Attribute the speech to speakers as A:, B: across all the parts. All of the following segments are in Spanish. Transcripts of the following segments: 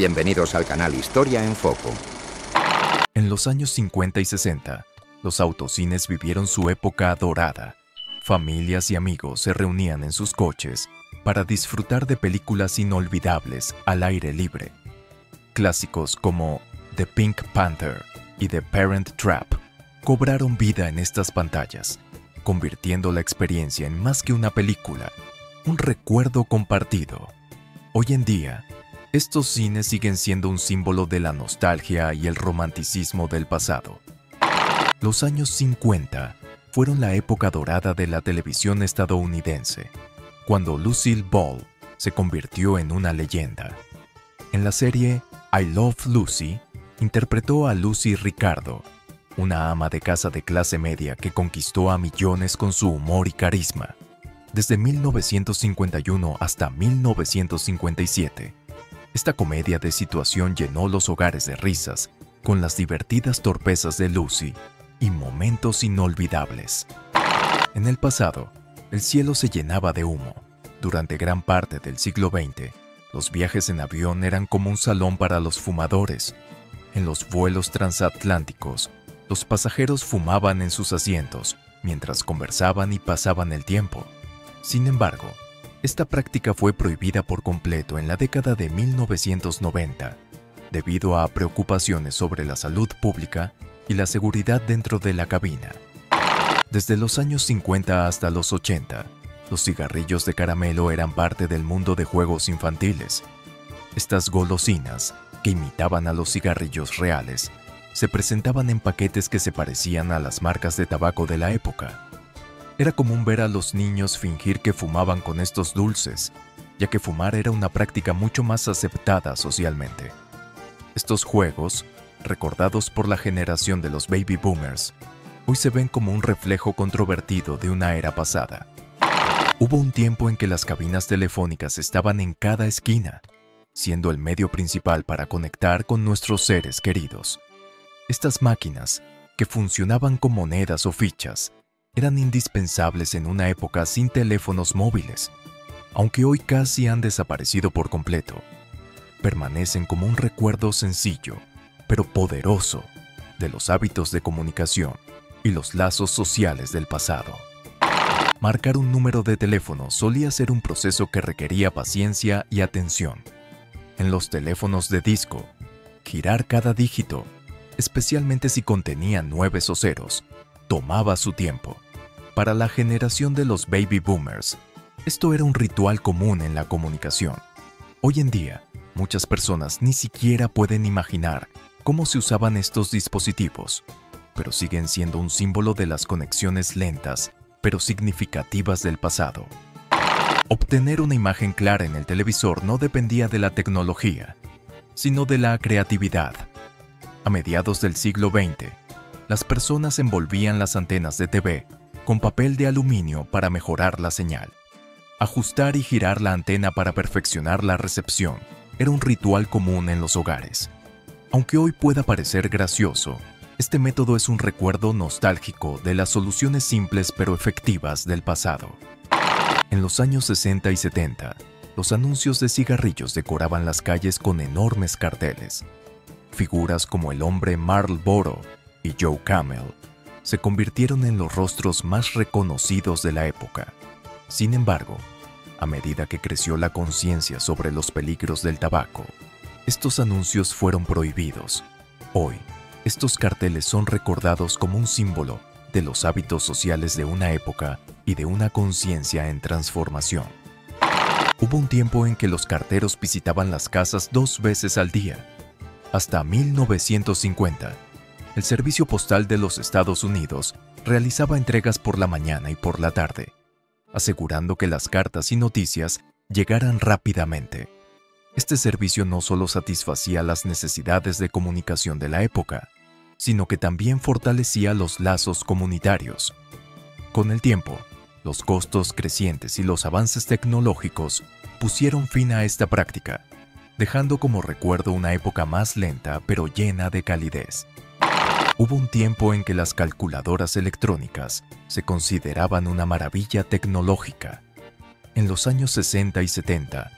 A: Bienvenidos al canal Historia en Foco.
B: En los años 50 y 60, los autocines vivieron su época dorada. Familias y amigos se reunían en sus coches para disfrutar de películas inolvidables al aire libre. Clásicos como The Pink Panther y The Parent Trap cobraron vida en estas pantallas, convirtiendo la experiencia en más que una película, un recuerdo compartido. Hoy en día, estos cines siguen siendo un símbolo de la nostalgia y el romanticismo del pasado. Los años 50 fueron la época dorada de la televisión estadounidense, cuando Lucille Ball se convirtió en una leyenda. En la serie I Love Lucy, interpretó a Lucy Ricardo, una ama de casa de clase media que conquistó a millones con su humor y carisma. Desde 1951 hasta 1957, esta comedia de situación llenó los hogares de risas con las divertidas torpezas de Lucy y momentos inolvidables. En el pasado, el cielo se llenaba de humo. Durante gran parte del siglo XX, los viajes en avión eran como un salón para los fumadores. En los vuelos transatlánticos, los pasajeros fumaban en sus asientos mientras conversaban y pasaban el tiempo. Sin embargo, esta práctica fue prohibida por completo en la década de 1990, debido a preocupaciones sobre la salud pública y la seguridad dentro de la cabina. Desde los años 50 hasta los 80, los cigarrillos de caramelo eran parte del mundo de juegos infantiles. Estas golosinas, que imitaban a los cigarrillos reales, se presentaban en paquetes que se parecían a las marcas de tabaco de la época. Era común ver a los niños fingir que fumaban con estos dulces, ya que fumar era una práctica mucho más aceptada socialmente. Estos juegos, recordados por la generación de los baby boomers, hoy se ven como un reflejo controvertido de una era pasada. Hubo un tiempo en que las cabinas telefónicas estaban en cada esquina, siendo el medio principal para conectar con nuestros seres queridos. Estas máquinas, que funcionaban con monedas o fichas, eran indispensables en una época sin teléfonos móviles, aunque hoy casi han desaparecido por completo. Permanecen como un recuerdo sencillo, pero poderoso, de los hábitos de comunicación y los lazos sociales del pasado. Marcar un número de teléfono solía ser un proceso que requería paciencia y atención. En los teléfonos de disco, girar cada dígito, especialmente si contenía 9 o ceros, tomaba su tiempo. Para la generación de los baby boomers, esto era un ritual común en la comunicación. Hoy en día, muchas personas ni siquiera pueden imaginar cómo se usaban estos dispositivos, pero siguen siendo un símbolo de las conexiones lentas, pero significativas del pasado. Obtener una imagen clara en el televisor no dependía de la tecnología, sino de la creatividad. A mediados del siglo XX, las personas envolvían las antenas de TV con papel de aluminio para mejorar la señal. Ajustar y girar la antena para perfeccionar la recepción era un ritual común en los hogares. Aunque hoy pueda parecer gracioso, este método es un recuerdo nostálgico de las soluciones simples pero efectivas del pasado. En los años 60 y 70, los anuncios de cigarrillos decoraban las calles con enormes carteles. Figuras como el hombre Marlboro y Joe Camel se convirtieron en los rostros más reconocidos de la época. Sin embargo, a medida que creció la conciencia sobre los peligros del tabaco, estos anuncios fueron prohibidos. Hoy, estos carteles son recordados como un símbolo de los hábitos sociales de una época y de una conciencia en transformación. Hubo un tiempo en que los carteros visitaban las casas 2 veces al día. Hasta 1950, el Servicio Postal de los Estados Unidos realizaba entregas por la mañana y por la tarde, asegurando que las cartas y noticias llegaran rápidamente. Este servicio no solo satisfacía las necesidades de comunicación de la época, sino que también fortalecía los lazos comunitarios. Con el tiempo, los costos crecientes y los avances tecnológicos pusieron fin a esta práctica, dejando como recuerdo una época más lenta pero llena de calidez. Hubo un tiempo en que las calculadoras electrónicas se consideraban una maravilla tecnológica. En los años 60 y 70,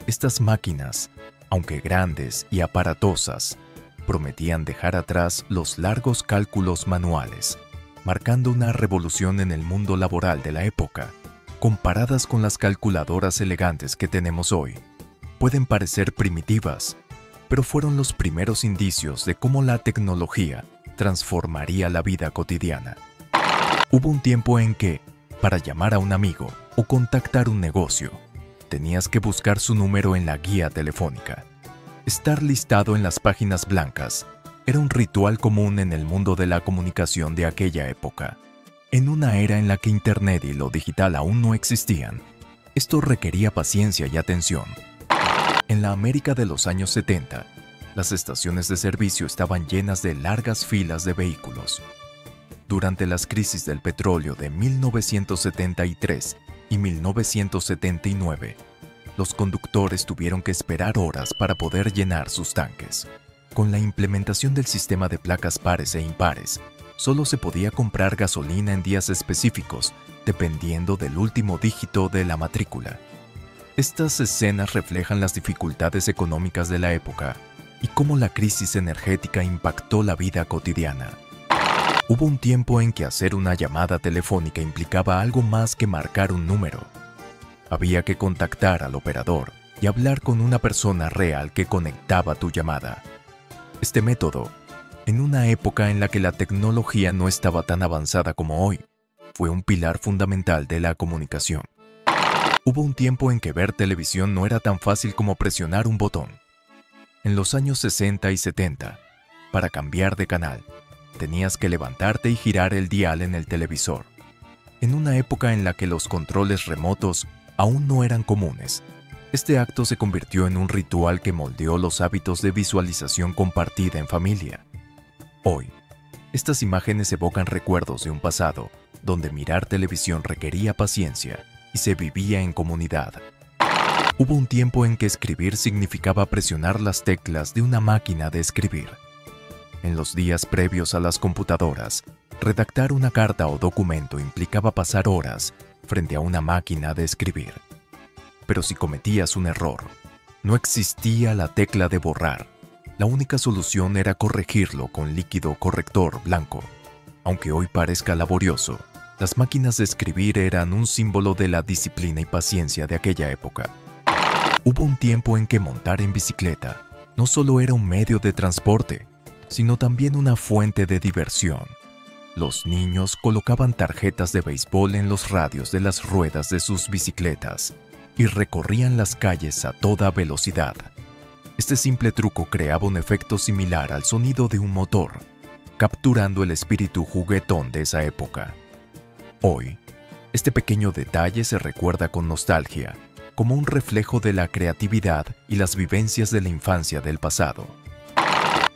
B: estas máquinas, aunque grandes y aparatosas, prometían dejar atrás los largos cálculos manuales, marcando una revolución en el mundo laboral de la época. Comparadas con las calculadoras elegantes que tenemos hoy, pueden parecer primitivas, pero fueron los primeros indicios de cómo la tecnología transformaría la vida cotidiana. Hubo un tiempo en que, para llamar a un amigo o contactar un negocio, tenías que buscar su número en la guía telefónica. Estar listado en las páginas blancas era un ritual común en el mundo de la comunicación de aquella época. En una era en la que Internet y lo digital aún no existían, esto requería paciencia y atención. En la América de los años 70, las estaciones de servicio estaban llenas de largas filas de vehículos. Durante las crisis del petróleo de 1973 y 1979, los conductores tuvieron que esperar horas para poder llenar sus tanques. Con la implementación del sistema de placas pares e impares, solo se podía comprar gasolina en días específicos, dependiendo del último dígito de la matrícula. Estas escenas reflejan las dificultades económicas de la época y cómo la crisis energética impactó la vida cotidiana. Hubo un tiempo en que hacer una llamada telefónica implicaba algo más que marcar un número. Había que contactar al operador y hablar con una persona real que conectaba tu llamada. Este método, en una época en la que la tecnología no estaba tan avanzada como hoy, fue un pilar fundamental de la comunicación. Hubo un tiempo en que ver televisión no era tan fácil como presionar un botón. En los años 60 y 70, para cambiar de canal, tenías que levantarte y girar el dial en el televisor. En una época en la que los controles remotos aún no eran comunes, este acto se convirtió en un ritual que moldeó los hábitos de visualización compartida en familia. Hoy, estas imágenes evocan recuerdos de un pasado donde mirar televisión requería paciencia y se vivía en comunidad. Hubo un tiempo en que escribir significaba presionar las teclas de una máquina de escribir. En los días previos a las computadoras, redactar una carta o documento implicaba pasar horas frente a una máquina de escribir. Pero si cometías un error, no existía la tecla de borrar. La única solución era corregirlo con líquido corrector blanco. Aunque hoy parezca laborioso, las máquinas de escribir eran un símbolo de la disciplina y paciencia de aquella época. Hubo un tiempo en que montar en bicicleta no solo era un medio de transporte, sino también una fuente de diversión. Los niños colocaban tarjetas de béisbol en los radios de las ruedas de sus bicicletas y recorrían las calles a toda velocidad. Este simple truco creaba un efecto similar al sonido de un motor, capturando el espíritu juguetón de esa época. Hoy, este pequeño detalle se recuerda con nostalgia, como un reflejo de la creatividad y las vivencias de la infancia del pasado.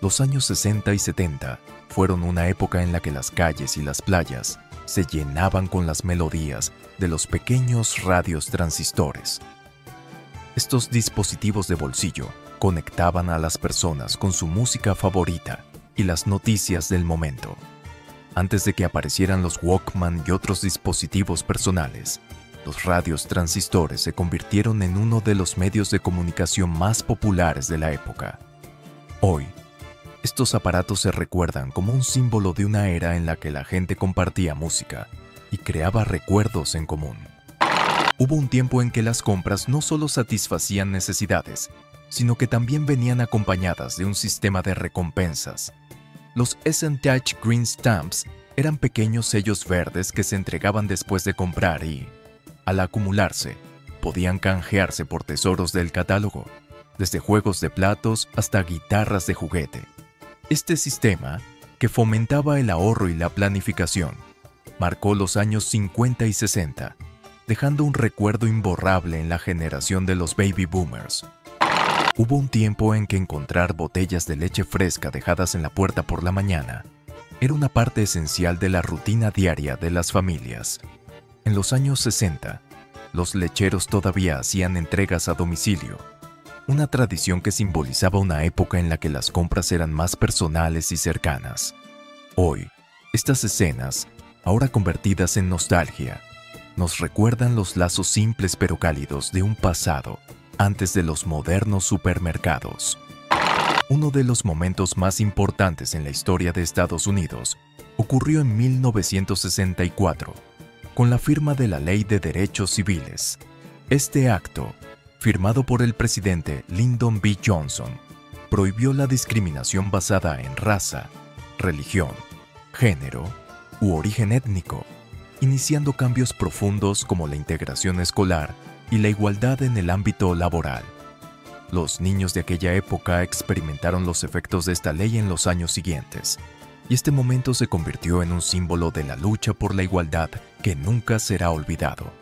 B: Los años 60 y 70 fueron una época en la que las calles y las playas se llenaban con las melodías de los pequeños radios transistores. Estos dispositivos de bolsillo conectaban a las personas con su música favorita y las noticias del momento. Antes de que aparecieran los Walkman y otros dispositivos personales, los radios transistores se convirtieron en uno de los medios de comunicación más populares de la época. Hoy, estos aparatos se recuerdan como un símbolo de una era en la que la gente compartía música y creaba recuerdos en común. Hubo un tiempo en que las compras no solo satisfacían necesidades, sino que también venían acompañadas de un sistema de recompensas. Los S&H Green Stamps eran pequeños sellos verdes que se entregaban después de comprar y, al acumularse, podían canjearse por tesoros del catálogo, desde juegos de platos hasta guitarras de juguete. Este sistema, que fomentaba el ahorro y la planificación, marcó los años 50 y 60, dejando un recuerdo imborrable en la generación de los baby boomers. Hubo un tiempo en que encontrar botellas de leche fresca dejadas en la puerta por la mañana era una parte esencial de la rutina diaria de las familias. En los años 60, los lecheros todavía hacían entregas a domicilio, una tradición que simbolizaba una época en la que las compras eran más personales y cercanas. Hoy, estas escenas, ahora convertidas en nostalgia, nos recuerdan los lazos simples pero cálidos de un pasado antes de los modernos supermercados. Uno de los momentos más importantes en la historia de Estados Unidos ocurrió en 1964, con la firma de la Ley de Derechos Civiles. Este acto, firmado por el presidente Lyndon B. Johnson, prohibió la discriminación basada en raza, religión, género u origen étnico, iniciando cambios profundos como la integración escolar y la igualdad en el ámbito laboral. Los niños de aquella época experimentaron los efectos de esta ley en los años siguientes, y este momento se convirtió en un símbolo de la lucha por la igualdad que nunca será olvidado.